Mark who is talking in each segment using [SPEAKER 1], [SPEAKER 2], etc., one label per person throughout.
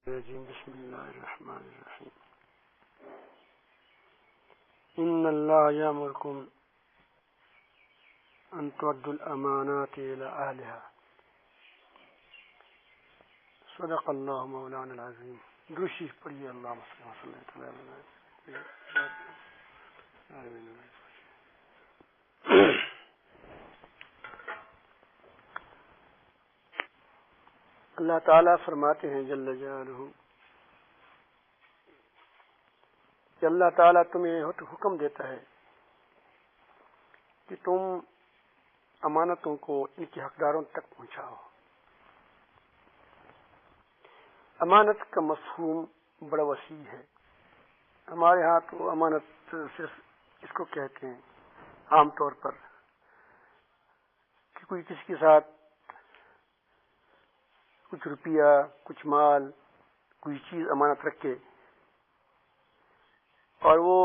[SPEAKER 1] بسم اللہ الرحمن الرحیم ان اللہ یامرکم ان تؤدوا الامانات الی اہلها صدق اللہ مولانا العظیم. دوشی پڑھیے اللہم صلی اللہ علیہ وسلم. اللہ تعالیٰ فرماتے ہیں جل جلالہ کہ اللہ تعالیٰ تمہیں حکم دیتا ہے کہ تم امانتوں کو ان کے حقداروں تک پہنچاؤ. امانت کا مفہوم بڑا وسیع ہے. ہمارے ہاں تو امانت صرف اس کو کہتے ہیں عام طور پر کہ کوئی کسی کے ساتھ کچھ روپیہ، کچھ مال، کوئی چیز امانت رکھے اور وہ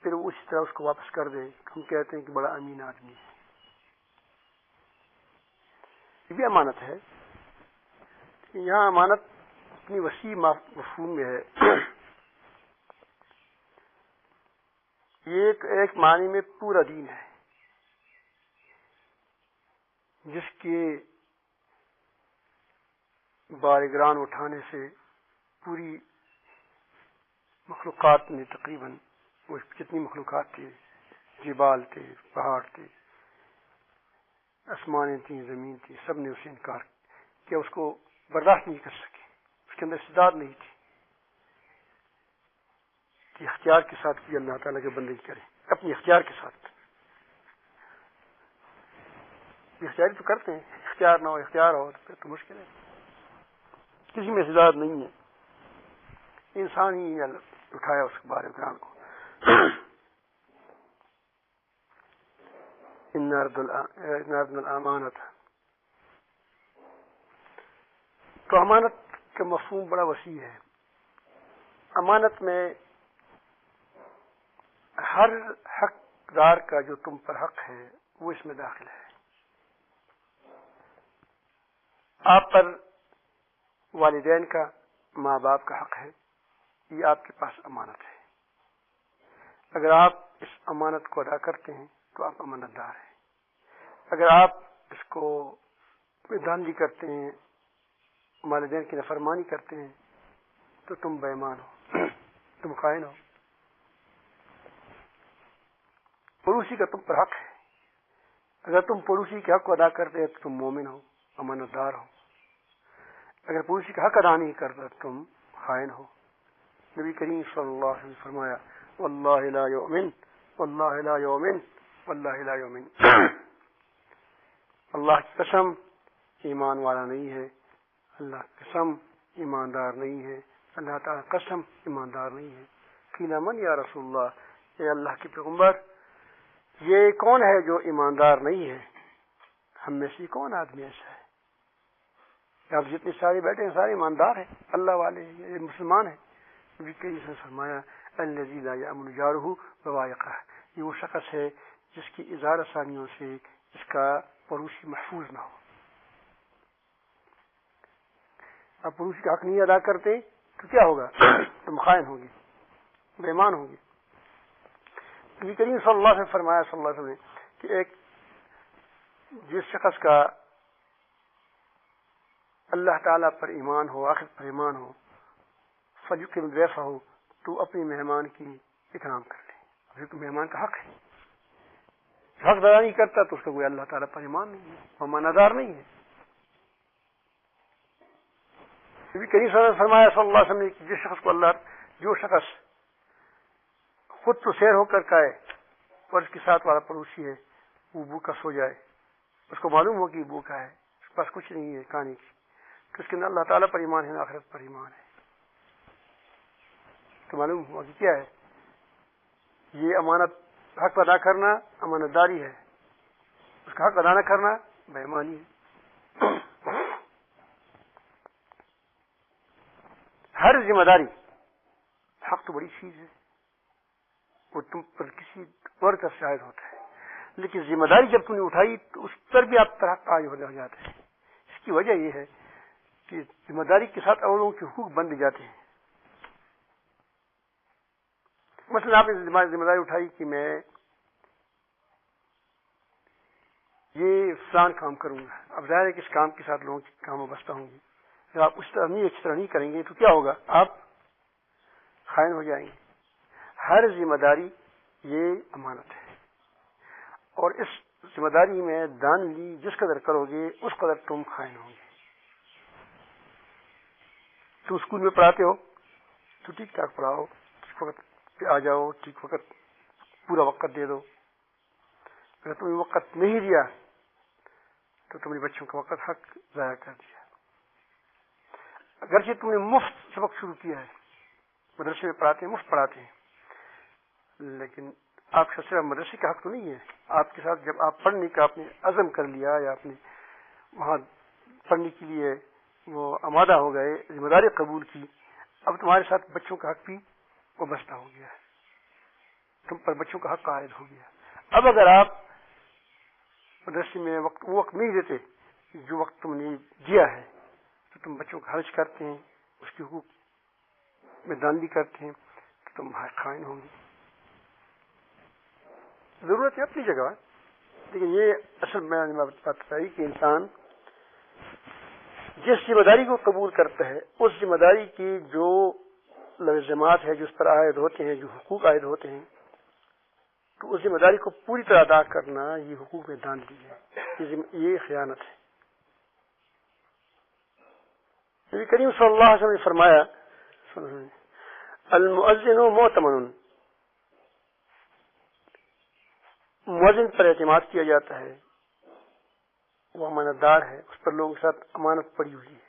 [SPEAKER 1] پھر اسی طرح اس کو واپس کر دے. ہم کہتے ہیں کہ بڑا امین آدمی ہے. یہ بھی امانت ہے. یہاں امانت اتنی وسیع مفہوم میں ہے. یہ ایک معنی میں پورا دین ہے جس کے بارگران اٹھانے سے پوری مخلوقات نے تقریباً وہ جتنی مخلوقات تھی، جبال تھے، پہاڑ تھے، آسمانیں تھیں، زمین تھی، سب نے اسے انکار کیا. اس کو برداشت نہیں کر سکے. اس کے اندر استعداد نہیں تھی کہ اختیار کے ساتھ کوئی اللہ تعالیٰ کے بندگی کرے اپنی اختیار کے ساتھ. یہ اختیاری تو کرتے ہیں، اختیار نہ ہو، اختیار ہو تو پھر تو مشکل ہے. کسی میں استعداد نہیں ہے. انسان ہی اٹھایا اس بارے گران کو. ان عرضنا الامانت. تو امانت کا مفہوم بڑا وسیع ہے. امانت میں ہر حقدار کا جو تم پر حق ہے وہ اس میں داخل ہے. آپ پر والدین کا، ماں باپ کا حق ہے. یہ آپ کے پاس امانت ہے. اگر آپ اس امانت کو ادا کرتے ہیں تو آپ امانت دار ہیں. اگر آپ اس کو دھاندلی کرتے ہیں، والدین کی نافرمانی کرتے ہیں تو تم بے ایمان ہو، تم خائن ہو. پڑوسی کا تم پر حق ہے. اگر تم پڑوسی کے حق کو ادا کرتے ہیں تو تم مومن ہو، امانت دار ہو. اگر پڑوسی کا حق ادا نہیں کرتا تم خائن ہو. نبی کریم صلی اللہ علیہ وسلم فرمایا واللہ لا یؤمن واللہ لا یؤمن واللہ لا یؤمن. اللہ کی قسم ایمان والا نہیں ہے، اللہ کی قسم ایماندار نہیں ہے، اللہ تعالی قسم ایماندار نہیں ہے. قیل من یا رسول اللہ، اے اللہ کے پیغمبر یہ کون ہے جو ایماندار نہیں ہے؟ ہم میں سے کون آدمی ایسا ہے؟ آپ جتنے سارے بیٹھے ہیں سارے ایماندار ہیں، اللہ والے ہیں، یہ مسلمان ہیں. نبی کریم نے فرمایا الذی لا یأمن جارہ بوائقہ. یہ وہ شخص ہے جس کی اظہار ثانیوں سے اس کا پڑوسی محفوظ نہ ہو. آپ پڑوسی کا حق نہیں ادا کرتے تو کیا ہوگا؟ تم خائن ہوگی، بے ایمان ہوگی. نبی کریم صلی اللہ علیہ وسلم فرمایا صلی اللہ علیہ وسلم کہ ایک جس شخص کا اللہ تعالیٰ پر ایمان ہو، آخرت پر ایمان ہو، فلیکرم ضیفہ ہو، تو اپنے مہمان کی اکرام کر لے. پھر تو مہمان کا حق ہے. حق ادا نہیں کرتا تو اس کا کوئی اللہ تعالیٰ پر ایمان نہیں ہے، وہ مانادار نہیں ہے. نبی کریم صلی اللہ علیہ وسلم فرمایا صلی اللہ علیہ وسلم کہ جس شخص کو جو شخص خود تو سیر ہو کر کھائے اور اس کے ساتھ والا پڑوسی ہے وہ بھوکا سو جائے، اس کو معلوم ہو کہ بھوکا ہے، اس کے پاس کچھ نہیں ہے کھانے کی، تو اس کے اندر اللہ تعالیٰ پر ایمان ہے، آخرت پر ایمان ہے. تو معلوم ہوا کہ کیا ہے یہ امانت. حق ادا کرنا امانت داری ہے، اس کا حق ادا نہ کرنا بے ایمانی ہے. ہر ذمہ داری، حق تو بڑی چیز ہے، وہ تم پر کسی اور کا شاہد ہوتا ہے، لیکن ذمہ داری جب تم نے اٹھائی تو اس پر بھی آپ طرح عائد ہو جاتے ہیں. اس کی وجہ یہ ہے کہ ذمہ داری کے ساتھ اور لوگوں کے حقوق بند جاتے ہیں. مثلا آپ نے ذمہ داری اٹھائی کہ میں یہ فلان کام کروں گا. اب ظاہر ہے کہ اس کام کے ساتھ لوگوں کی کام وابستہ ہوں گی. جب آپ اس طرح اچھی طرح نہیں کریں گے تو کیا ہوگا؟ آپ خائن ہو جائیں گے. ہر ذمہ داری یہ امانت ہے، اور اس ذمہ داری میں دانگی جس قدر کرو گے اس قدر تم خائن ہوں گے. تم اسکول میں پڑھاتے ہو تو ٹھیک ٹھاک پڑھاؤ، ٹھیک وقت پہ آ جاؤ، ٹھیک وقت پورا وقت دے دو. اگر تم نے وقت نہیں دیا تو تم نے بچوں کا وقت حق ضائع کر دیا. اگرچہ تم نے مفت سبق شروع کیا ہے، مدرسے میں پڑھاتے ہیں، مفت پڑھاتے ہیں، لیکن آپ کا صرف مدرسے کا حق تو نہیں ہے. آپ کے ساتھ جب آپ پڑھنے کا آپ نے عزم کر لیا یا آپ نے وہاں پڑھنے کے لیے وہ آمادہ ہو گئے، ذمہ داری قبول کی، اب تمہارے ساتھ بچوں کا حق بھی وابستہ ہو گیا ہے، تم پر بچوں کا حق عائد ہو گیا. اب اگر آپ مدرسے میں وہ وقت نہیں دیتے جو وقت تم نے دیا ہے تو تم بچوں کا خرچ کرتے ہیں، اس کے حقوق میں دانگی کرتے ہیں، تو تم خائن ہوں گے. ضرورت ہے اپنی جگہ، لیکن یہ اصل میں نے بات بتائی کہ انسان جس ذمہ داری کو قبول کرتا ہے اس ذمہ داری کی جو لازمات ہے، جو اس پر عائد ہوتے ہیں، جو حقوق عائد ہوتے ہیں، تو اس ذمہ داری کو پوری طرح ادا کرنا یہ حقوق میں دانگی ہے، یہ خیانت ہے. نبی کریم صلی اللہ علیہ وسلم نے فرمایا المؤذن مؤتمن، مؤذن پر اعتماد کیا جاتا ہے، وہ امانت دار ہے، اس پر لوگوں کے ساتھ امانت پڑی ہوئی ہے.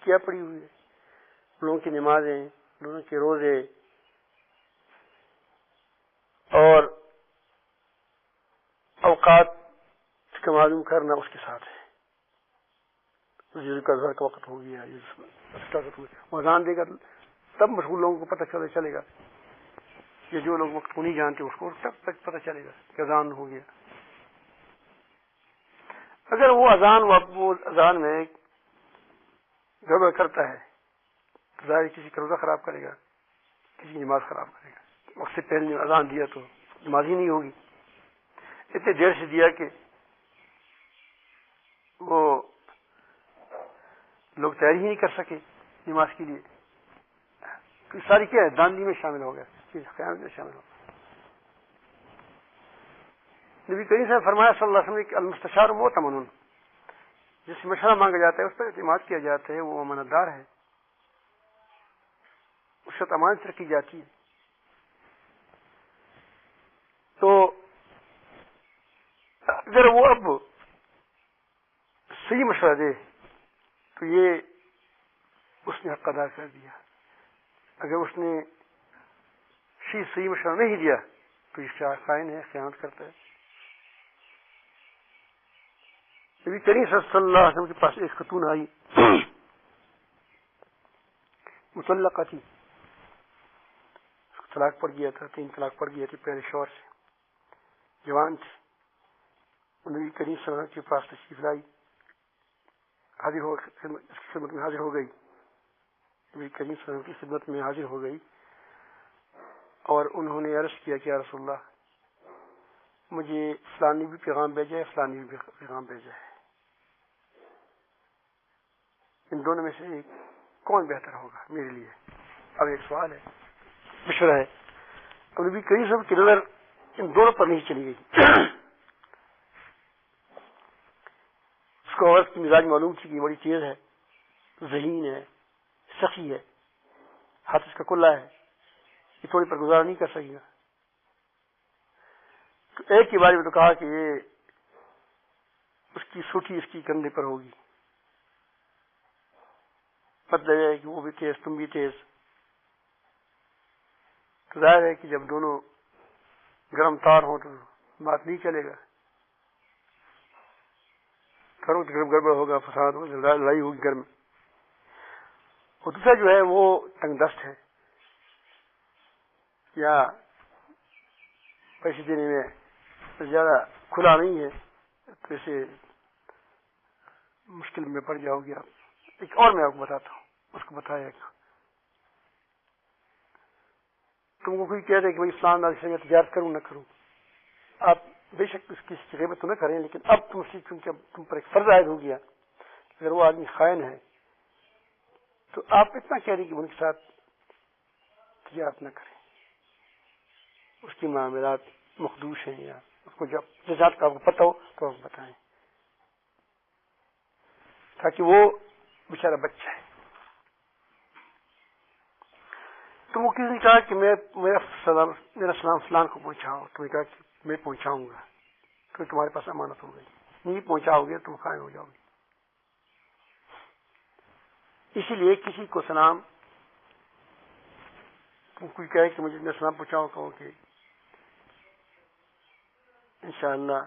[SPEAKER 1] کیا پڑی ہوئی ہے؟ لوگوں کی نمازیں، لوگوں کے روزے اور اوقات کا معلوم کرنا اس کے ساتھ ہے. ذکر کا گھر کا وقت ہو گیا، وہ اذان دے گا تب مشغول لوگوں کو پتہ چلے گا. یہ جو لوگ وقت کو نہیں جانتے اس کو تب تک پتہ چلے گا کہ اذان ہو گیا. اگر وہ اذان میں گڑبڑ کرتا ہے تو ظاہر کسی کا روزہ خراب کرے گا، کسی نماز خراب کرے گا. وقت سے پہلے اذان دیا تو نماز ہی نہیں ہوگی. اتنے دیر سے دیا کہ وہ لوگ تیاری ہی نہیں کر سکے نماز کے لیے. ساری کیا ہے؟ دانگی میں شامل ہو گیا، خیانت میں شامل ہو گیا. نبی کریم صاحب فرمایا صلی اللہ علیہ وسلم کہ المستشار مؤتمن، جس سے مشورہ مانگا جاتا ہے اس پر اعتماد کیا جاتا ہے، وہ امانت دار ہے، اس سے امانت رکھی جاتی ہے. تو اگر وہ اب صحیح مشورہ دے تو یہ اس نے حق ادا کر دیا. اگر اس نے صحیح مشورہ نہیں دیا تو یہ خائن ہے، خیانت کرتا ہے. نبی کریم صلی اللہ علیہ وسلم کے پاس ایک خاتون آئی، مطلقہ تھی، طلاق پڑ گیا تھا، 3 طلاق پڑ گیا تھی پہلے شوہر سے، جوان تھی. نبی کریم صلی اللہ علیہ وسلم کے پاس تشریف لائی، خدمت میں حاضر ہو گئی. نبی کریم صلی اللہ علیہ وسلم کی خدمت میں حاضر ہو گئی اور انہوں نے عرض کیا کہ یا رسول اللہ، مجھے فلانی بھی پیغام بھیجا ہے، فلانی بھی پیغام بھیجا ہے، ان دونوں میں سے کون بہتر ہوگا میرے لیے؟ اب ایک سوال ہے، مشورہ ہے. اب نبی کریم صلی اللہ علیہ وسلم کی نظر ان دونوں پر نہیں چلی گئی. اس کو عورت کی مزاج معلوم تھی کہ یہ بڑی تیز ہے، ذہین ہے، سخی ہے، ہاتھ اس کا کھلا ہے، یہ تھوڑی پر گزارا نہیں کر سکے گا. تو ایک کے بارے میں تو کہا کہ یہ اس کی سوٹی اس کی کندھے پر ہوگی، مطلب ہے کہ وہ بھی تیز تم بھی تیز. تو ظاہر ہے کہ جب دونوں گرم تار ہوں تو بات نہیں چلے گا، گھروں گڑبڑ ہوگا، فساد ہوگا، لڑائی ہوگی گھر میں. اور دوسرا جو ہے وہ تنگ دست ہے یا پیسے دینے میں زیادہ کھلا نہیں ہے، تو اسے مشکل میں پڑ جاؤ گے آپ. ایک اور میں آپ کو بتاتا ہوں، اس کو بتایا تم کو کوئی کہہ دے کہ بھائی اسلام سے میں تجارت کروں نہ کروں، آپ بے شک اس کی غیبت تو نہ کریں، لیکن اب تم سے چونکہ تم پر ایک فرض عائد ہو گیا، اگر وہ آدمی خائن ہے تو آپ اتنا کہہ رہے کہ ان کے ساتھ تجارت نہ کریں، اس کی معاملات مخدوش ہیں، یا اس کو جب جزات کا آپ کو پتہ ہو تو آپ بتائیں، تاکہ وہ بیچارہ بچہ ہے۔ تو وہ کسی نے کہا کہ میرا سلام فلان کو پہنچاؤ، تو میں کہا کہ میں پہنچاؤں گا، تو تمہارے پاس امانت ہو گئی، نہیں پہنچاؤ گے تم خائن ہو جاؤ گے۔ اسی لیے کسی کو سلام کوئی کہے کہ مجھے میں سلام پہنچاؤ، کہو کہ انشاءاللہ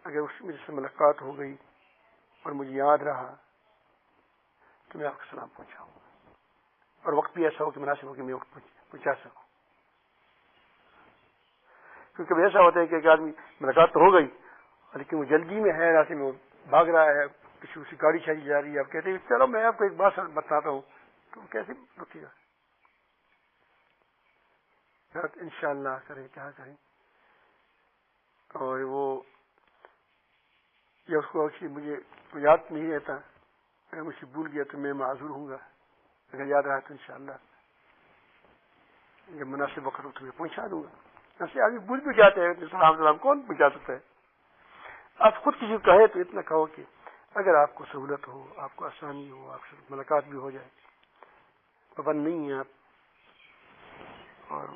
[SPEAKER 1] اگر اس میرے سے ملاقات ہو گئی اور مجھے یاد رہا تو میں آپ کو سلام پہنچاؤں گا، اور وقت بھی ایسا ہو کہ مناسب ہو کہ میں وقت پہنچا سکوں، کیونکہ ایسا ہوتا ہے کہ ایک آدمی ملاقات تو ہو گئی لیکن وہ جلدی میں ہے، راستے میں وہ بھاگ رہا ہے، کسی اسی گاڑی چلی جا رہی ہے، آپ کہتے ہیں چلو میں آپ کو ایک بات بتاتا ہوں، تو کیسے رکے گا؟ انشاءاللہ کریں، کیا کریں؟ اور وہ یا اس کو مجھے یاد نہیں رہتا، اگر مجھے بھول گیا تو میں معذور ہوں گا، اگر یاد رہا تو انشاءاللہ جب مناسب وقت ہو تو میں پہنچا دوں گا۔ ایسے آدمی بھول بھی جاتے ہیں، سلام کون پہنچا سکتا ہے؟ آپ خود کسی کو کہے تو اتنا کہو کہ اگر آپ کو سہولت ہو، آپ کو آسانی ہو، آپ سے ملاقات بھی ہو جائے، پابند نہیں ہے آپ، اور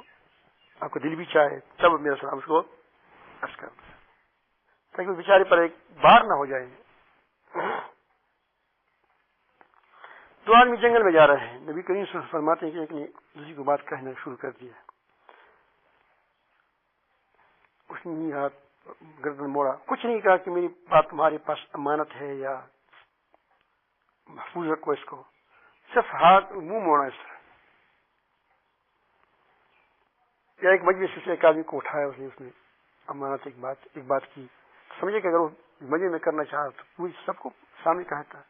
[SPEAKER 1] آپ کا دل بھی چاہے تب میرا سلام اس کو عرض کر دیں، تاکہ وہ بیچارے پر ایک بار نہ ہو جائے۔ دو آدمی جنگل میں جا رہے ہیں، نبی کریم صلی اللہ علیہ وسلم فرماتے ہیں کہ ایک نے دوسری کو بات کہنا شروع کر دیا، اس نے ہاتھ گردن موڑا، کچھ نہیں کہا کہ میری بات تمہارے پاس امانت ہے یا محفوظ رکھو اس کو، صرف ہاتھ منہ موڑا اس طرح۔ یا ایک مجلس سے ایک آدمی کو اٹھایا، اس نے امانت ایک بات کی، سمجھے کہ اگر وہ مجلس میں کرنا چاہا تو پوری سب کو سامنے کہتا ہے،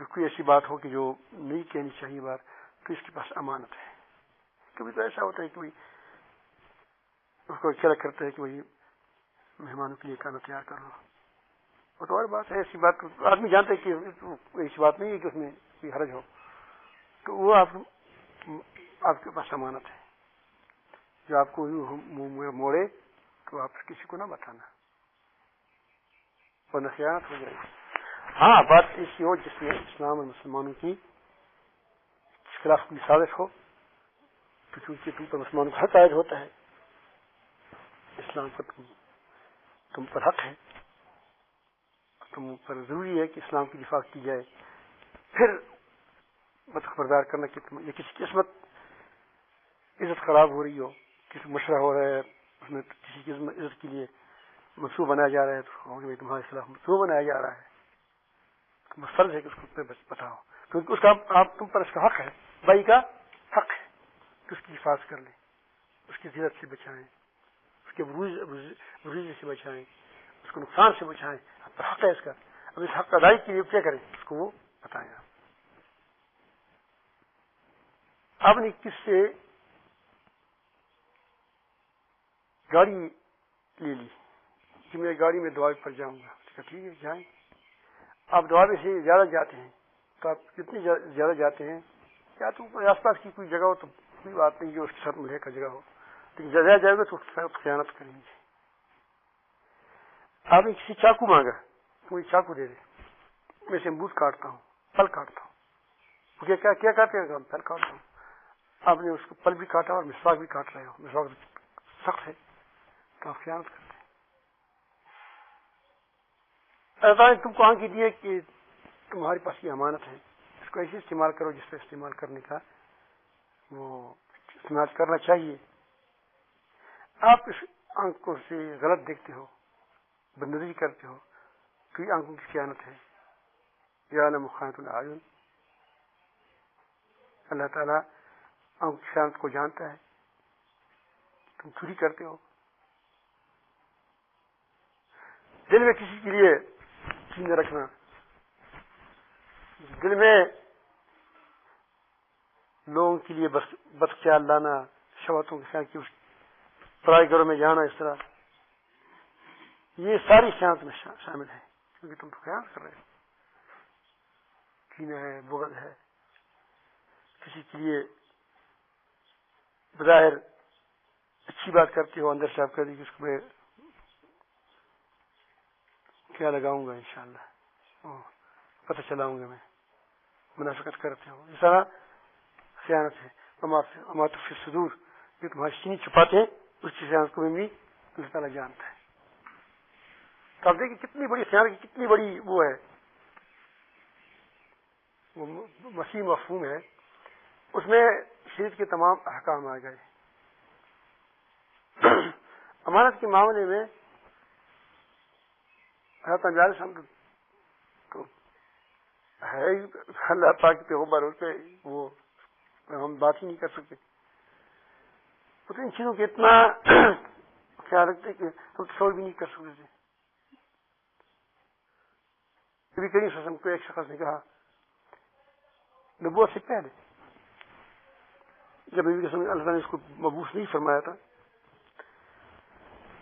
[SPEAKER 1] کوئی ایسی بات ہو کہ جو نہیں کہنی چاہیے بات، تو اس کے پاس امانت ہے۔ کبھی تو ایسا ہوتا ہے کہ اس کو اچھا کرتا ہے کہ وہی مہمانوں کے لیے کھانا تیار کر لو، وہ تو اور بات ہے، ایسی بات آدمی جانتا ہے کہ ایسی بات نہیں ہے کہ اس میں کوئی حرج ہو، تو وہ آپ کے پاس امانت ہے، جو آپ کو منہ موڑے تو آپ کسی کو نہ بتانا، ورنہ خیانت ہو جائے گی۔ ہاں بات ایسی ہو جس میں اسلام اور مسلمانوں کی خلاف کی سازش ہو، تو چونکہ تم پر مسلمانوں کا حق عائد ہوتا ہے، اسلام کا تم پر حق ہے، تم پر ضروری ہے کہ اسلام کی دفاع کی جائے، پھر خبردار کرنا کہ یہ کسی کی عزت خراب ہو رہی ہو، کسی مشورہ ہو رہا ہے، اس میں کسی کی عزت کے لیے منصوبہ بنایا جا رہا ہے، تو تمہارے خلاف منصوبہ بنایا جا رہا ہے، فرض ہے کہ اس کو بتاؤ، کیونکہ اس کا تم پر اس کا حق ہے، بھائی کا حق ہے کہ اس کی حفاظت کر لیں، اس کی عزت سے بچائیں، اس کے بروز سے بچائیں، اس کو نقصان سے بچائیں، اب حق ہے اس کا، اب اس حق ادائی کے لیے کیا کریں، اس کو وہ بتائیں۔ آپ نے کس سے گاڑی لے لی کہ میں گاڑی میں دعا پر جاؤں گا، ٹھیک ہے جائیں، آپ دعا سے زیادہ جاتے ہیں تو آپ کتنے زیادہ جاتے ہیں، یا تو آس پاس کی کوئی جگہ ہو تو کوئی بات نہیں جو اس کے ساتھ ملے کا جگہ ہو، لیکن زیادہ جائے گا تو خیانت کریں گے۔ آپ نے کسی چاقو مانگا، مجھے چاقو دے دے، میں سے امرود کاٹتا ہوں، پھل کاٹتا ہوں، کیا کاٹتے ہیں؟ پھل کاٹتا ہوں، آپ نے اس کو پھل بھی کاٹا اور مسواک بھی کاٹ رہے ہو، مسواک سخت ہے تو آپ خیانت کرتے ہیں۔ اللہ نے تم کو آنکھ دی ہے کہ تمہارے پاس یہ امانت ہے، اس کو ایسے استعمال کرو جس سے استعمال کرنے کا وہ استعمال کرنا چاہیے۔ آپ اس آنکھوں سے غلط دیکھتے ہو، بدنظری کرتے ہو، تو یہ آنکھوں کی خیانت ہے۔ یعلم خائنۃ الاعین، اللہ تعالیٰ آنکھوں کی خیانت کو جانتا ہے، تم چوری کرتے ہو، دل میں کسی کے لیے کینہ رکھنا، دل میں لوگوں کے لیے بد خیال لانا، شہوتوں کے ساتھ کی پرائے گھروں میں جانا، اس طرح یہ ساری خیانت میں شامل ہے، کیونکہ تم تو خیانت کر رہے ہو. کینہ ہے، بغض ہے، کسی کے لیے بظاہر اچھی بات کرتے ہو، اندر سے آپ کہہ دی کہ اس کو میں کیا لگاؤں گا انشاءاللہ، پتہ چلاؤں گا میں، منافقت کرتے ہو. اس طرح خیانت ہے. اما تخفی الصدور، جو تمہاری سینے چھپاتے ہیں اس کی خیانت کو بھی اللہ تعالیٰ جانتا ہے. تو آپ دیکھیں کتنی بڑی خیانت کی کتنی بڑی وہ ہے، وہ وسیع مفہوم ہے. اس میں شریعت کے تمام احکام آ گئے. امانت کے معاملے میں حضرت تو ہے اللہ پاک کے پیغمبر، اس پہ وہ ہم بات ہی نہیں کر سکتے. تو ان چیزوں کے اتنا خیال رکھتے کہ ہم تصور بھی نہیں کر سکتے تھے. کبھی کریم صلی اللہ علیہ وسلم کو ایک شخص نے کہا نبوت سے پہلے، جب نبی اللہ تعالیٰ نے اس کو مبعوث نہیں فرمایا تھا،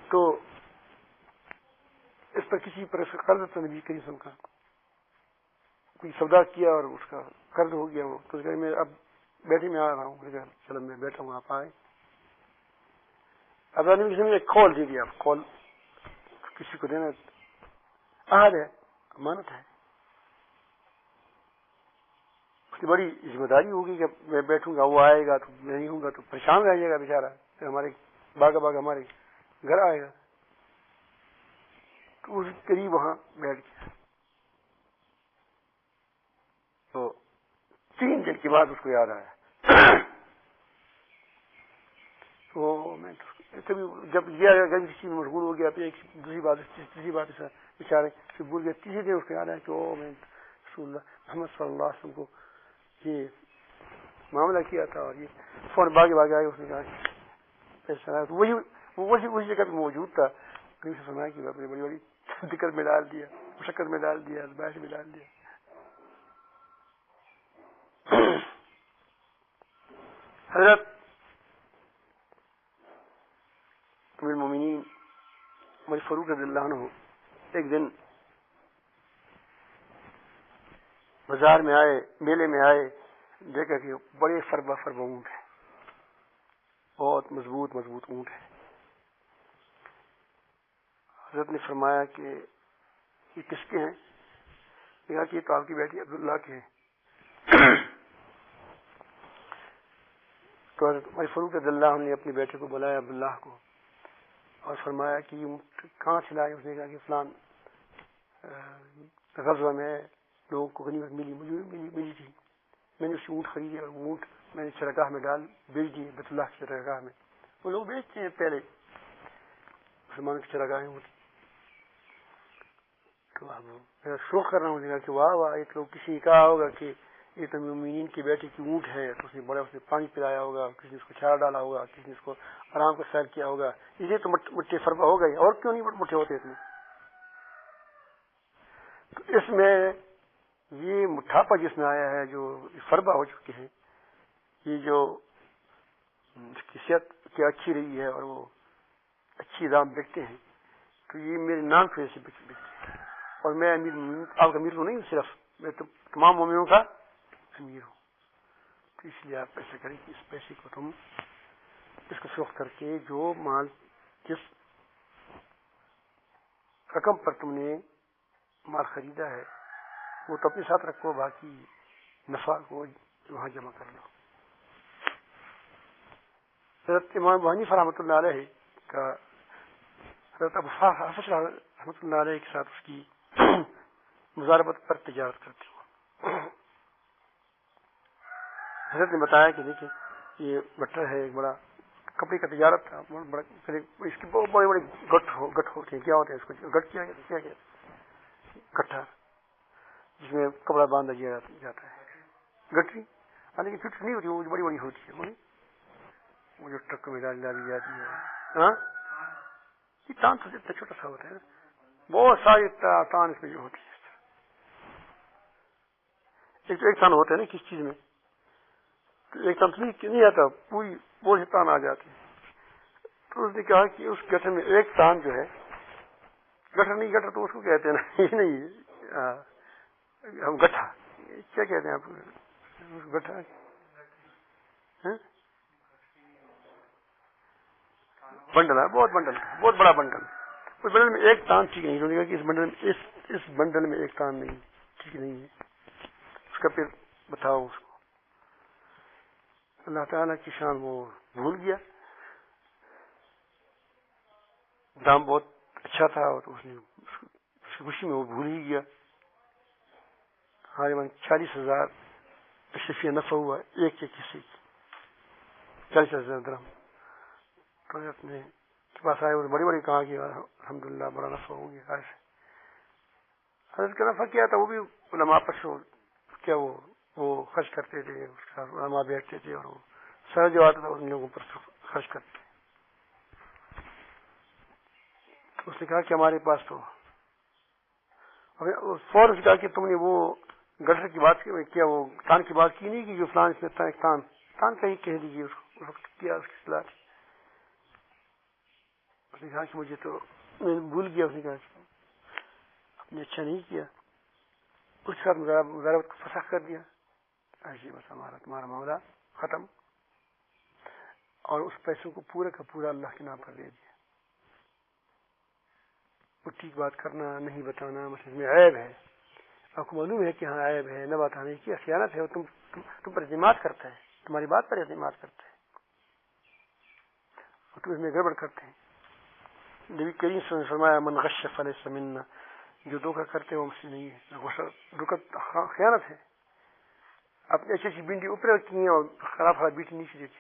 [SPEAKER 1] تو اس پر کسی پر قرض تھا نبی کریم صلی اللہ علیہ وسلم کا، کوئی سودا کیا اور اس کا قرض ہو گیا. وہ تو میں اب بیٹھے میں آ رہا ہوں، چلو میں بیٹھا ہوں، آپ آئے. اب نبی نے ایک کال دے دیا. کال کسی کو دینا عہد ہے، امانت ہے، اس کی بڑی ذمہ داری ہوگی کہ میں بیٹھوں گا، وہ آئے گا تو میں نہیں ہوں گا تو پریشان رہ جائے گا بیچارہ، پھر ہمارے باغ ہمارے گھر آئے گا. تو اس قریب وہاں بیٹھ گیا. تو 3 دن کے بعد اس کو یاد آیا. تو میں کبھی جب لیا گیا کبھی کسی میں مشغول ہو گیا، پھر ایک دوسری بات تیسری بات بیچارے پھر بھول گیا. تیسرے دن اس کو یاد آیا کہ میں رسول اللہ محمد صلی اللہ علیہ وسلم کو یہ معاملہ کیا تھا، اور یہ فون باغ آئے. اس نے کہا ایسا ہے. تو وہی جگہ پہ موجود تھا. کہیں سے فرمایا کہ اپنی بڑی بڑی دقت میں ڈال دیا، مشقت میں ڈال دیا، باعث میں ڈال دیا. حضرت امیر المومنین عمر فاروق رضی اللہ عنہ ایک دن بازار میں آئے، میلے میں آئے، دیکھا کہ بڑے فربا اونٹ ہے، بہت مضبوط اونٹ ہے. حضرت نے فرمایا کہ یہ کس کے ہیں؟ کہا کہ یہ تو آپ کی بیٹی عبداللہ کے ہیں. تو حضرت عمر فاروق رضی اللہ عنہ نے اپنے بیٹے کو بلایا عبداللہ کو اور فرمایا کہ یہ اونٹ کہاں سے لائے؟ اس نے کہا کہ فلان غزوہ میں لوگوں کو غنیمت ملی تھی، میں نے اس اونٹ خریدے اور اونٹ میں نے چراگاہ میں بیچ دیے، بیت اللہ کی چراگاہ میں. وہ لوگ بیچتے ہیں پہلے مسلمانوں کی چراگاہیں ہوتی. تو اب میں شوق کر رہا ہوں، کہا کہ واہ واہ، ایک لوگ کسی نے کہا ہوگا کہ یہ تو مومنین کی بیٹی کی اونٹ ہے، تو اس نے پانی پلایا ہوگا، کسی نے اس کو چارہ ڈالا ہوگا، کسی نے اس کو آرام کا سیر کیا ہوگا، اسے تو مٹھے فربا ہو گئے. اور کیوں نہیں مٹھے ہوتے اتنے؟ تو اس میں یہ مٹھاپا جس میں آیا ہے، جو فربا ہو چکے ہیں، یہ جو کی صحت کی اچھی رہی ہے اور وہ اچھی دام بکتے ہیں، تو یہ میرے نام کی وجہ سے بکتے ہیں. اور میں آپ کا امیر تو نہیں ہوں، صرف میں تو تمام مومنوں کا امیر ہوں. تو اس لیے آپ ایسا کریں کہ اس پیسے کو تم اس کو فروخت کر کے جو مال جس رقم پر تم نے مال خریدا ہے وہ تو اپنے ساتھ رکھو، باقی نفع کو وہاں جمع کر لو. حضرت امام ابو حنیفہ رحمۃ اللہ علیہ کا حضرت ابو حافظ رحمۃ اللہ علیہ کے ساتھ اس کی مزاربت پر تجارت کرتے ہو. حضرت نے بتایا کہ دیکھیں یہ بٹر ہے، ایک بڑا کپڑے کا تجارت تھا، اس کی بہت بڑے گٹ ہوتے ہیں. کیا ہوتے ہیں اس کو گٹ کیا گیا گٹھا، جس میں کپڑا باندھا جاتا ہے، گٹری. لیکن فٹ نہیں ہوتی، وہ بڑی بڑی ہوتی ہے، وہ جو ٹرک میں ڈالی جاتی ہے. ہاں یہ تان تو اتنا چھوٹا سا ہوتا ہے، بہت ساری تان اس میں جو ہوتی ہے. ایک تان ہوتا ہے نا کس چیز میں، تو ایک تان نہیں آتا، پوری بہت سے تان آ جاتے ہیں. تو اس نے کہا کہ اس گٹھر میں ایک تان جو ہے، گٹھر تو اس کو کہتے ہیں نا، یہ نہیں ہم گٹھا کیا کہتے ہیں آپ گٹھا، بنڈل ہے، بہت بڑا بنڈل. اس بنڈل میں ایک تان ٹھیک نہیں، انہوں نے کہا کہ اس بنڈل میں ایک تان نہیں ٹھیک نہیں ہے. اس کا پھر بتاؤ اس کو. اللہ تعالیٰ کی شان وہ بھول گیا. دام بہت اچھا تھا اور اس نے اس کی خوشی میں وہ بھول ہی گیا. ہمارے وہاں 40,000 اشرفیہ نفع ہوا ایک حصے کی، 40,000 درہم. تو اپنے پاس آئے اور بڑی کہا کہ الحمدللہ بڑا نفع ہو گیا. ایسے حضرت کا نفع کیا تھا، وہ بھی علماء پر کیا وہ خرچ کرتے تھے، اس کا علماء بیٹھتے تھے اور وہ سر جو آتا تھا ان لوگوں پر خرچ کرتے تھے. اس نے کہا کہ ہمارے پاس تو فوراً سے کہا کہ تم نے وہ گٹر کی بات کیا، وہ تان کی بات کی نہیں کہ جو فلان اس میں تان کہیں کہہ دیجیے. اس کو اس وقت کیا اس کی صلاح. اس نے کہا کہ مجھے تو میں بھول گیا. اس نے کہا کہ آپ نے اچھا نہیں کیا. اس کے ساتھ مزاربت کو فسخ کر دیا. ایسے بس تمہارا معاملہ ختم، اور اس پیسوں کو پورا کا پورا اللہ کے نام پر دے دیا. پٹھی کی بات کرنا، نہیں بتانا، مثلا میں عیب ہے، آپ کو معلوم ہے کہ ہاں عیب ہے، نہ بتانے کی خیانت ہے. اور تم پر اعتماد کرتا ہے، تمہاری بات پر اعتماد کرتا ہے اور تم اس میں گڑبڑ کرتے ہیں. نبی کریم صلی اللہ علیہ وسلم فرمایا من غش فلیس منا، جو دھوکہ کرتے وہ مجھ سے نہیں ہے. دھوکہ خیانت ہے. اپنی اچھی بینڈی اوپر رکھی ہیں اور خراب بیٹی نیچے دیتی.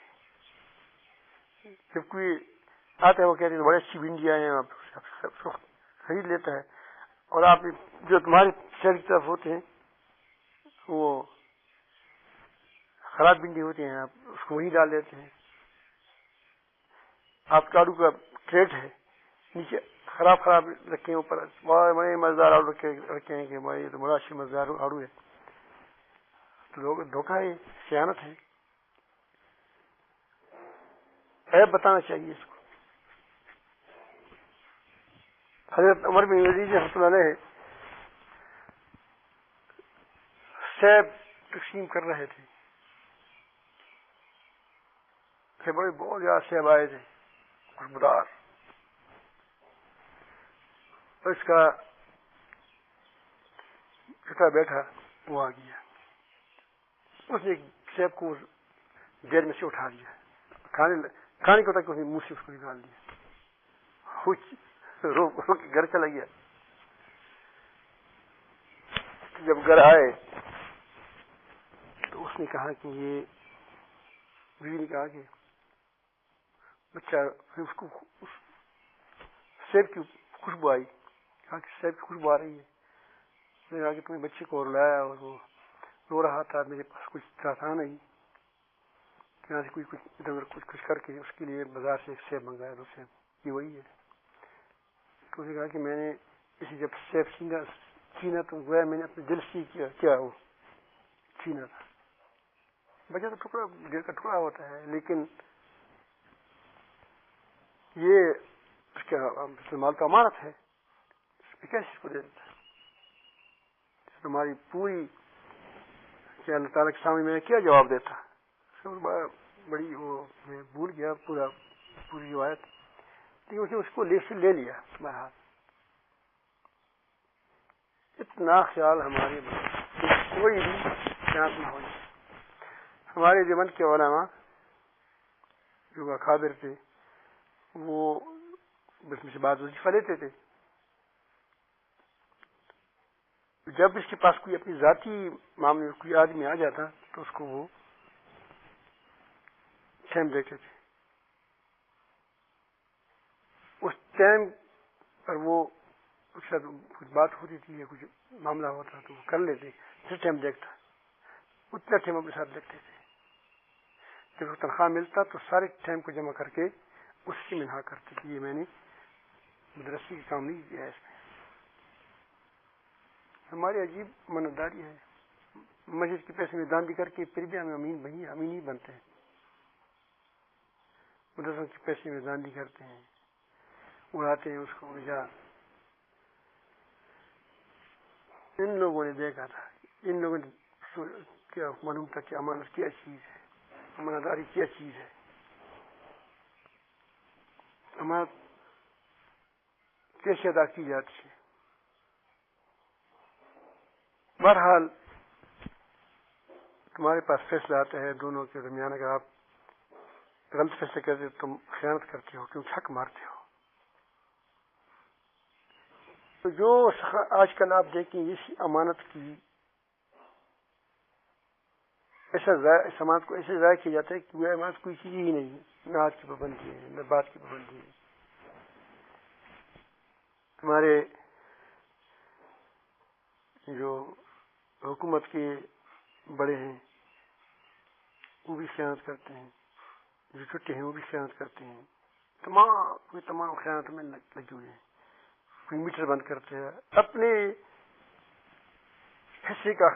[SPEAKER 1] جب کوئی آتا ہے وہ کہتے ہیں بڑی اچھی بینڈی آئے ہیں، آپ خرید لیتا ہے، اور آپ جو تمہاری شہر کی طرف ہوتے ہیں وہ خراب بینڈی ہوتے ہیں، آپ اس کو وہیں ڈال دیتے ہیں. آپ کارو کا کریٹ ہے، نیچے خراب رکھے ہیں، اوپر بڑے مزیدار آڑو رکھے ہیں کہ بھائی یہ تو بڑا اچھی مزیدار آڑو ہے. تو لوگ دھوکہ ہے، خیانت ہے. عیب بتانا چاہیے اس کو. حضرت عمر بن عزیز رحمۃ اللہ علیہ سیب تقسیم کر رہے تھے. بڑے بہت زیادہ سیب آئے تھے خوشبودار. اس کا بیٹا بیٹھا وہ آ گیا. اس نے سیب کو دیر میں سے اٹھا لیا، کھانے کو تک اس نے منہ سے اس کو نکال دیا. رو کے گھر چلا گیا. جب گھر آئے تو اس نے کہا کہ یہ بیوی نے کہا کہ بچہ اس کو سیب کی خوشبو آئی. کہا کہ سیب کی خوشبو آ رہی ہے. اس نے کہا کہ تم نے بچے کو رلایا اور وہ رو رہا تھا، میرے پاس کچھ تھا نہیں، یہاں سے کچھ ادھر کچھ کر کے اس کے لیے بازار سے ایک سیب منگایا. تو سیب یہ وہی ہے. تو اس نے کہا کہ میں نے اسی جب سیب چھینا تو گویا میں نے اپنے دل سے کیا وہ چھینا تھا. بچہ تو ٹکڑا دل کا ٹکڑا ہوتا ہے، لیکن یہ اس کا مال کا امانت ہے، کیسے اس کو دے دیتا ہے. تمہاری پوری کیا اللہ تعالیٰ کے سامنے میں کیا جواب دیتا. بڑی وہ میں بھول گیا پوری روایت، لیکن اس کو لے لیا. بہرحال اتنا خیال ہمارے کوئی بھی خیانت نہ ہو جائے. ہمارے دیوبند کے علماء جو اکابر تھے وہ بس میں سے بات وظیفہ لیتے تھے. جب اس کے پاس کوئی اپنی ذاتی معاملے میں کوئی آدمی آ جاتا تو اس کو وہ ٹائم دیتے تھے. اس ٹائم پر وہ اس کے ساتھ کچھ بات ہوتی تھی یا کچھ معاملہ ہوتا تو وہ کر لیتے. جس ٹائم دیکھتا اتنا ٹائم اپنے ساتھ دیکھتے تھے. جب وہ تنخواہ ملتا تو سارے ٹائم کو جمع کر کے اس کی منہا کرتے تھے. یہ میں نے مدرسے کی کام نہیں کیا ہے. اس میں ہماری عجیب منتداری ہے. مسجد کے پیسے میں داندی کر کے پھر بھی ہم امین ہی بنتے ہیں. مدرسوں کے پیسے میں داندی کرتے ہیں, اڑاتے ہیں اس کو. ان لوگوں نے دیکھا تھا, ان لوگوں نے کیا معلوم تھا کہ امانت کیا چیز ہے, امانتداری کیا چیز ہے. امانت کیسے ادا کی جاتی ہے. بہرحال تمہارے پاس فیصلہ آتا ہے دونوں کے درمیان, اگر آپ غلط فیصلے کرتے ہو تم خیانت کرتے ہو, کیونکہ حق مارتے ہو. تو جو آج کل آپ دیکھیں اس امانت کی اس امانت کو ایسے ضائع کیا جاتا ہے کہ وہ امانت کوئی چیز ہی نہیں ہے, نہ ہاتھ کی پابندی ہے نہ بات کی پابندی ہے. ہمارے جو حکومت کے بڑے ہیں وہ بھی خیانت کرتے ہیں, جو چھوٹے ہیں وہ بھی خیانت کرتے ہیں. تمام خیانت میں لگے ہوئے ہیں. کوئی میٹر بند کرتے ہیں, اپنے حصے کا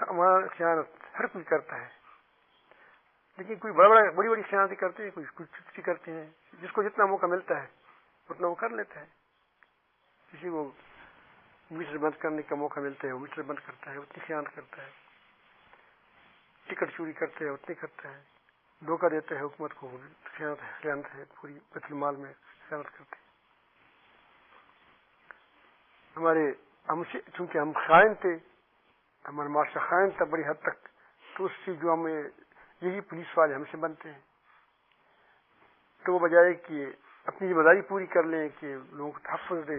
[SPEAKER 1] خیانت ہر کوئی کرتا ہے, لیکن کوئی بڑی بڑی خیانتیں کرتے ہیں, کوئی کچھ چھوٹی کرتے ہیں. جس کو جتنا موقع ملتا ہے اتنا وہ کر لیتا ہے. کسی کو میٹر بند کرنے کا موقع ملتا ہے وہ میٹر بند کرتا ہے, اتنی خیانت کرتا ہے. ٹکٹ چوری کرتے ہیں اتنی کرتا ہے. دھوکہ دیتا ہے حکومت کو, خیانت ہے. پوری بیت المال میں خیانت کرتے ہیں. ہم سے چونکہ ہم خائن تھے, ہمارا معاشرہ خائن تھا بڑی حد تک, تو اس سے جو ہمیں یہی پولیس والے ہم سے بنتے ہیں, تو وہ بجائے کہ اپنی ذمہ داری پوری کر لیں کہ لوگوں کو تحفظ دے,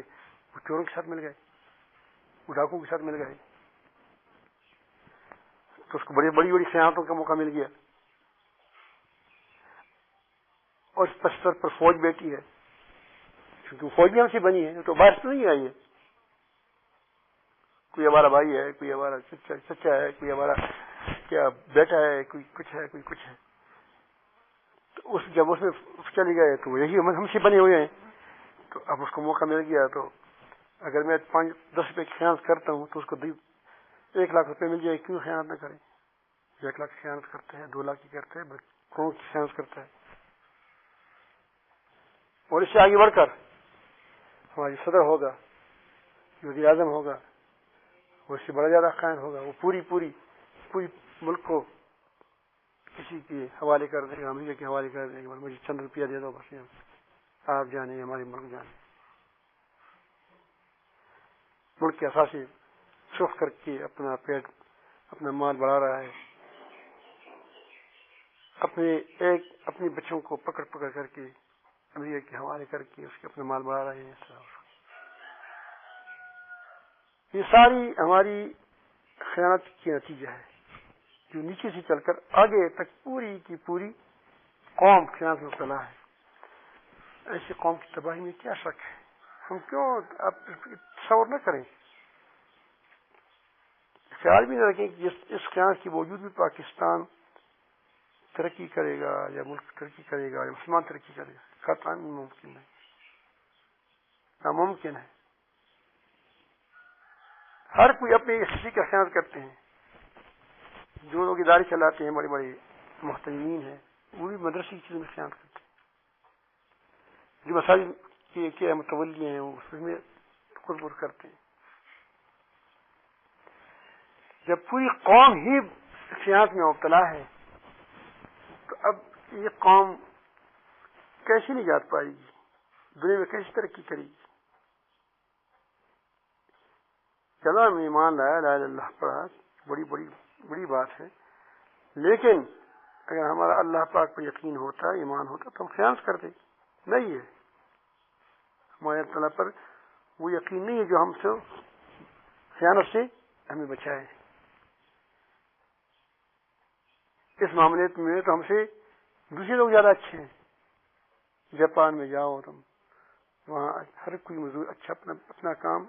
[SPEAKER 1] وہ چوروں کے ساتھ مل گئے, وہ ڈاکوں کے ساتھ مل گئے. تو اس کو بڑی بڑی خیانتوں کا موقع مل گیا. اور اس پستر پر فوج بیٹھی ہے, کیونکہ وہ فوج بھی ہم سے بنی ہے, تو باہر سے نہیں آئی ہے. کوئی ہمارا بھائی ہے, کوئی ہمارا چچا ہے, کوئی ہمارا کیا بیٹا ہے, کوئی کچھ ہے, کوئی کچھ ہے. تو جب اس میں چلے گئے تو یہی ہم سے بنے ہوئے ہیں. تو اب اس کو موقع مل گیا, تو اگر میں 5-10 روپے کی خیانت کرتا ہوں تو اس کو 1 لاکھ روپے مل جائے, کیوں خیانت نہ کریں. 1 لاکھ کی خیانت کرتے ہیں, 2 لاکھ کی کرتے ہیں, کروڑ کی خیانت کرتا ہے. اور اس سے آگے بڑھ کر ہماری صدر ہوگا, وزیر اعظم ہوگا, وہ اس سے بڑا زیادہ خائن ہوگا. وہ پوری ملک کو کسی کے حوالے کر دے گا, امریکہ کے حوالے کر دے گا. مجھے چند روپیہ دے دو بس, آپ جانے ہمارے ملک جانے. ملک کے اثاثے سرخ کر کے اپنا مال بڑھا رہا ہے. اپنے بچوں کو پکڑ کر کے امریکہ کے حوالے کر کے اس کے اپنا مال بڑھا رہے ہیں. یہ ساری ہماری خیانت کی نتیجہ ہے, جو نیچے سے چل کر آگے تک پوری کی پوری قوم خیانت میں مبتلا ہے. ایسی قوم کی تباہی میں کیا شک ہے. ہم کیوں آپ تصور نہ کریں, خیال بھی نہ رکھیں کہ اس خیانت کے باوجود بھی پاکستان ترقی کرے گا, یا ملک ترقی کرے گا, یا مسلمان ترقی کرے گا. قطعاً ممکن ہے, ناممکن ہے. ہر کوئی اپنے حصے کا خیانت کرتے ہیں. جو لوگ ادارے چلاتے ہیں, بڑے بڑے محتمین ہیں, وہ بھی مدرسے کی چیزوں میں خیانت کرتے ہیں. جو مساجد کے متولی ہیں وہ اس میں قربت کرتے ہیں. جب پوری قوم ہی خیانت میں مبتلا ہے تو اب یہ قوم کیسے نجات پائے گی, دنیا میں کیسے ترقی کرے گی. چلو ہم ایمان لایا, لا الہ الا اللہ پڑھا, بڑی بات ہے, لیکن اگر ہمارا اللہ پاک پر یقین ہوتا, ایمان ہوتا, تو ہم خیانت کرتے نہیں ہے. ہمارے اللہ پر وہ یقین نہیں ہے جو ہم سے خیانت سے ہمیں بچائے. اس معاملے میں تو ہم سے دوسرے لوگ زیادہ اچھے ہیں. جاپان میں جاؤ تم, وہاں ہر کوئی مزدور اچھا اپنا کام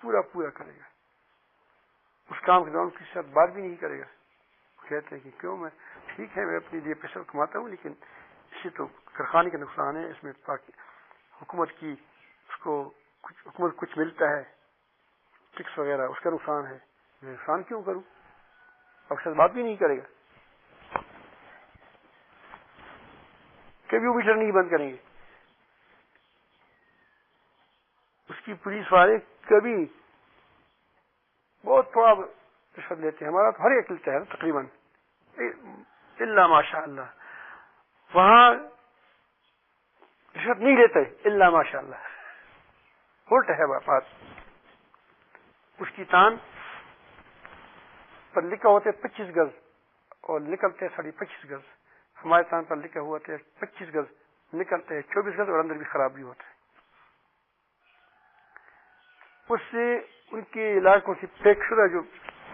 [SPEAKER 1] پورا کرے گا. اس کام کے دوران کسی ساتھ بات بھی نہیں کرے گا. کہتے ہیں کہ کیوں, میں ٹھیک ہے, میں اپنے لیے پیسہ کماتا ہوں, لیکن اس سے تو کارخانے کا نقصان ہے. اس میں حکومت کی حکومت کچھ ملتا ہے ٹیکس وغیرہ, اس کا نقصان ہے. میں نقصان کیوں کروں, آپ کے ساتھ بات بھی نہیں کرے گا، کبھی وہ میٹر نہیں بند کریں گے، اس کی پولیس والے کبھی بہت تھوڑا رشوت لیتے ہیں، ہمارا تو ہر ایک لیتا ہے تقریباً الا ماشاء اللہ، وہاں رشوت نہیں لیتے الا ماشاء اللہ، الٹا ہے بات، اس کی تان پر لکھا ہوتا ہے 25 گز اور نکلتے ہیں 25.5 گز، ہمارے تان پر لکھا ہوا ہے 25 گز نکلتے ہیں 24 گز اور اندر بھی خراب بھی ہوتا ہے، اس سے ان کے علاقوں سے پیک شدہ جو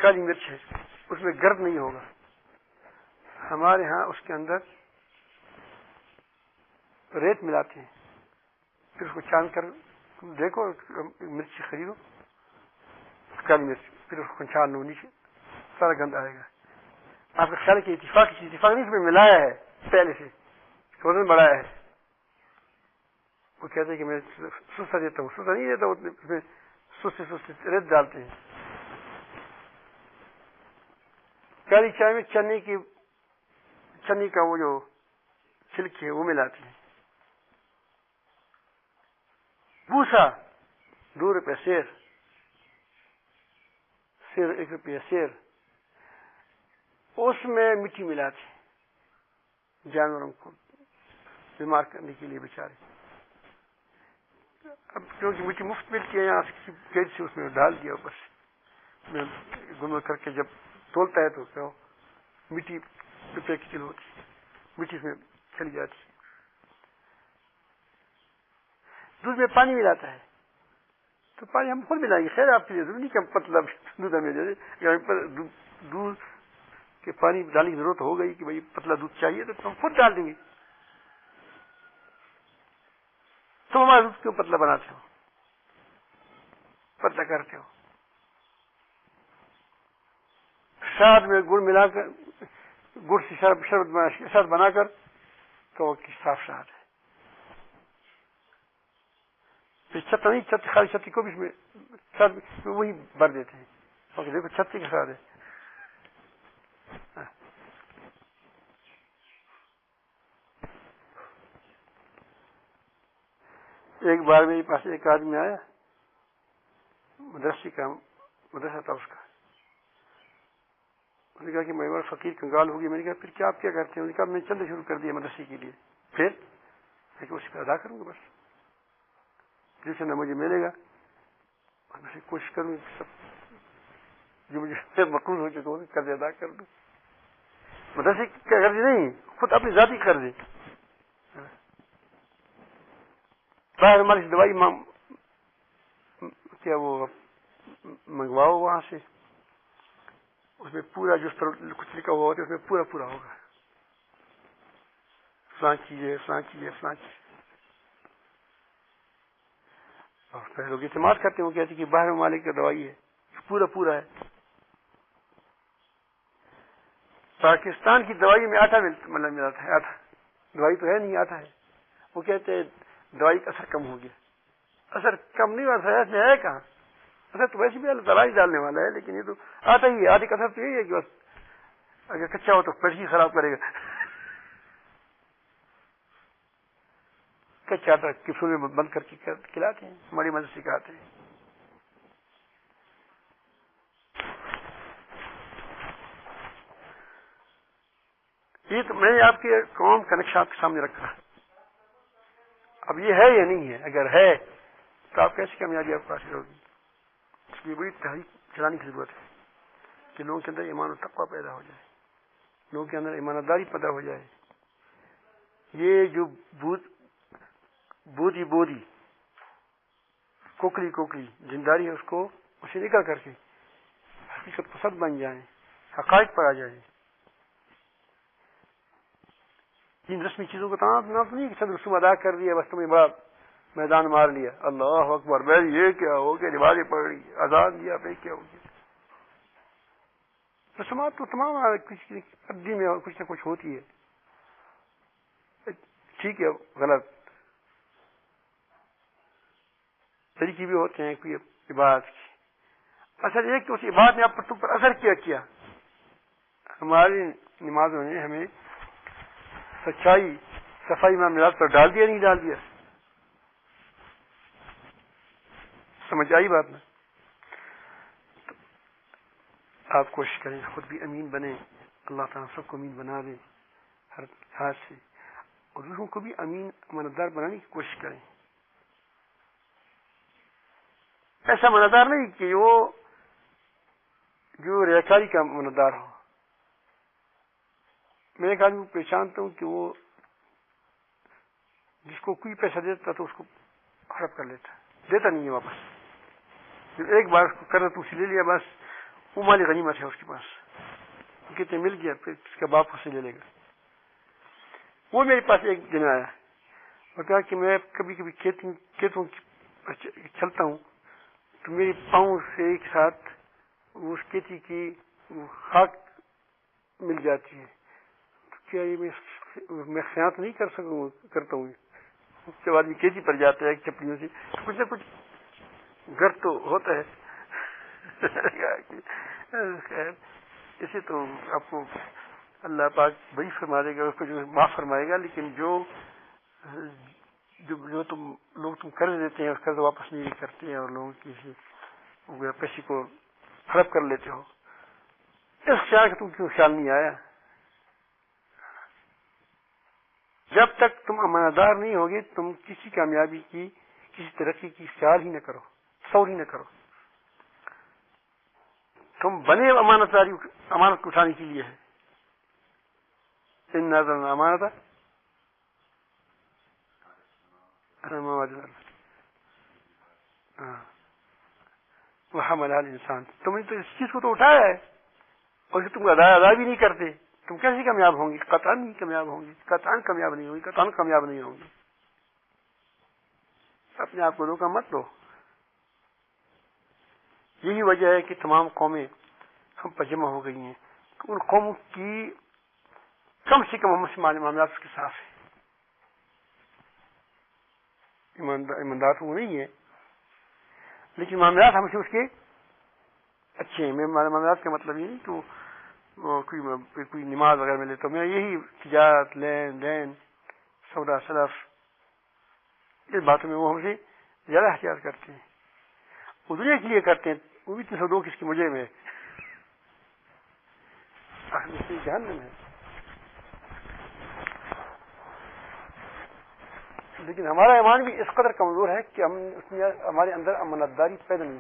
[SPEAKER 1] کالی مرچ ہے اس میں گرد نہیں ہوگا، ہمارے ہاں اس کے اندر ریت ملاتے ہیں، پھر اس کو چاند کر دیکھو مرچ خریدو کالی مرچ، پھر اس کو چھان لو نیچے سارا گند آئے گا، آپ کا خیال ہے کہ اتفاق نہیں، اس میں ملایا ہے پہلے سے وزن بڑھایا ہے، وہ کہتے ہیں کہ میں سستا دیتا ہوں، سستا نہیں دیتا ہوں، سستے ریت ڈالتے ہیں، کالی چائے میں چنی کا وہ جو چھلکے ہے وہ ملاتے ہیں، بوسا 2 روپے سیر 1 روپیہ سیر، اس میں مٹی ملاتے ہیں جانوروں کو بیمار کرنے کے لیے بیچارے، اب کیونکہ مٹی مفت ملتی ہے یہاں گیٹ سے اس میں ڈال دیا، اوپر سے گم کر کے جب تولتا ہے تو کیا مٹی روپے کی کلو ہوتی ہے، مٹی میں چلی جاتی ہے، دودھ میں پانی ملاتا ہے تو پانی ہم خود ملائیں گے، خیر آپ کے لیے ضروری نہیں کہ ہم پتلا دودھ ہمیں دے دیں، دودھ کے پانی ڈالنے کی ضرورت ہو گئی کہ بھائی پتلا دودھ چاہیے تو ہم خود ڈال دیں گے، تم ہمارا دودھ کیوں پتلا بناتے ہو، پتلا کرتے ہو، شہد میں گڑ ملا کر گڑ سے شربت بنا کر تو وہ صاف شہد ہے، پھر چھت نہیں، خالی چھتی کو بھی اس میں شہد وہی بھر دیتے ہیں، اور دیکھو چھتی کے ساتھ ہے، ایک بار میرے پاس ایک آدمی آیا، مدرسہ تھا اس کا، انہوں نے کہا کہ میں بار فقیر کنگال ہوگی، میں نے کہا پھر کیا آپ کیا کرتے ہیں، انہوں نے کہا میں چندے شروع کر دیا مدرسے کے لیے، پھر میں اس پہ ادا کروں گا، بس جو چندہ مجھے ملے گا میں کوشش کروں سب جو مجھے مقروض ہو چکا ہوں قرض ادا کر دوں، مدرسے کا قرض نہیں، خود اپنی ذاتی قرض، باہر ہماری دوائی کیا وہ منگواؤ وہاں سے، اس میں پورا جو کچھ لکھا ہوا ہوتا ہے اس میں پورا ہوگا، فلاں چیزیں اور پہلے لوگ اعتماد کرتے ہیں، وہ کہتے ہیں کہ باہر ممالک کا دوائی ہے پورا ہے، پاکستان کی دوائی میں آٹا ملاتا ہے، آٹا دوائی تو ہے نہیں، آٹا ہے، وہ کہتے ہیں دوائی کا اثر کم ہو گیا، اثر کم نہیں ہوا، اس میں ہے کہاں اثر، تو ویسے بھی اللہ تعالیٰ ہی ڈالنے والا ہے، لیکن یہ تو آتا ہی ہے، آدھے کا اثر تو یہی ہے کہ بس اگر کچا ہو تو پیٹ ہی خراب کرے گا، کچا آٹا کپسول میں بند کر کے کھلاتے ہیں، ہماری مدد سکھاتے ہیں، یہ تو میں نے آپ کے قوم کا نقشہ آپ کے سامنے رکھا، اب یہ ہے یا نہیں ہے، اگر ہے تو آپ کیسی کامیابی آپ کو حاصل ہوگی، اس لیے بڑی تحریک چلانے کی ضرورت ہے کہ لوگوں کے اندر ایمان و تقویٰ پیدا ہو جائے، لوگوں کے اندر ایمانداری پیدا ہو جائے، یہ جو بودی کوکری زنداری ہے اسے نکل کر کے حقیقت پسند بن جائیں، حقائق پر آ جائیں، ان رسمی چیزوں کو تمام تو نہیں کہ چند رسوم ادا کر دیا بس تمہیں بڑا میدان مار لیا، اللہ اکبر بھائی یہ کیا ہو گیا، نمازیں پڑھ رہی، اذان دیا بھائی کیا ہو گیا، رسومات تو تمام کچھ ردی میں کچھ نہ کچھ ہوتی ہے، ٹھیک ہے غلط طریقے بھی ہوتے ہیں کوئی عبادت کی، اصل ایک تو اس عبادت نے تم پر اثر کیا ہماری نمازوں نے ہمیں سچائی صفائی معاملات پر ڈال دیا نہیں ڈال دیا؟ سمجھ آئی بات میں؟ آپ کوشش کریں خود بھی امین بنیں، اللہ تعالیٰ سب کو امین بنا دے ہر لحاظ سے، اور دوسروں کو بھی امین امانتدار بنانے کی کوشش کریں. ایسا امانتدار نہیں کہ وہ جو ریاکاری کا امانتدار ہو. میں ایک آدمی کو پہچانتا ہوں کہ وہ جس کو کوئی پیسہ دیتا تو اس کو ہڑپ کر لیتا، دیتا نہیں ہے واپس. جب ایک بار اس کو کرنا تو اسے لے لیا، بس وہ مالی غنیمت ہے اس کے پاس، کتنے مل گیا پھر اس کا باپ اسے لے لے گا. وہ میرے پاس ایک دن آیا اور کہا کہ میں کبھی کبھی کھیتوں چلتا ہوں تو میری پاؤں سے ایک ساتھ اس کھیتی کی خاک مل جاتی ہے، تو کیا یہ میں خیانت نہیں کرتا ہوں؟ جب آدمی کھیتی پر جاتا ہے چپڑیوں سے کچھ نہ کچھ گر تو ہوتا ہے. خیر اسے تو آپ کو اللہ پاک بڑی فرما دے گا، اس کو جو معاف فرمائے گا، لیکن جو لوگ تم قرض دیتے ہیں اس قرض واپس نہیں کرتے ہیں اور لوگوں کی پیسے کو ہڑپ کر لیتے ہو، اس خیال کا تم کیوں خیال نہیں آیا؟ جب تک تم امانتدار نہیں ہوگے تم کسی کامیابی کی کسی ترقی کی خیال ہی نہ کرو، تصور ہی نہ کرو. تم بنے امانت کو اٹھانے کے لیے ہے. ان نظر امانت وہ حملها الانسان، تم نے تو اس چیز کو تو اٹھایا ہے اور اسے تم ادا بھی نہیں کرتے، تم کیسے کامیاب ہوں گے؟ قطعاً نہیں کامیاب ہوں گے، قطعاً کامیاب نہیں ہوں گے، قطعاً کامیاب نہیں ہوں گے. اپنے آپ کو دھوکہ مت دو. یہی وجہ ہے کہ تمام قومیں ہم پر جمع ہو گئی ہیں. ان قوموں کی کم سے کم ہم سے معاملات اس کے صاف ہیں. ایماندار تو وہ نہیں ہے لیکن معاملات ہم سے اس کے اچھے ہیں. میں معاملات کا مطلب یہ نہیں کہ کوئی نماز وغیرہ میں لیتا ہوں، میں یہی تجارت لین دین سودا سلف اس باتوں میں وہ ہم سے زیادہ احتیاط کرتے ہیں. وہ دنیا کے لیے کرتے ہیں، وہ بھی 302 کس کی مجھے میں جہنم ہے. لیکن ہمارا ایمان بھی اس قدر کمزور ہے کہ ہم اس میں ہمارے اندر امانتداری پیدا نہیں.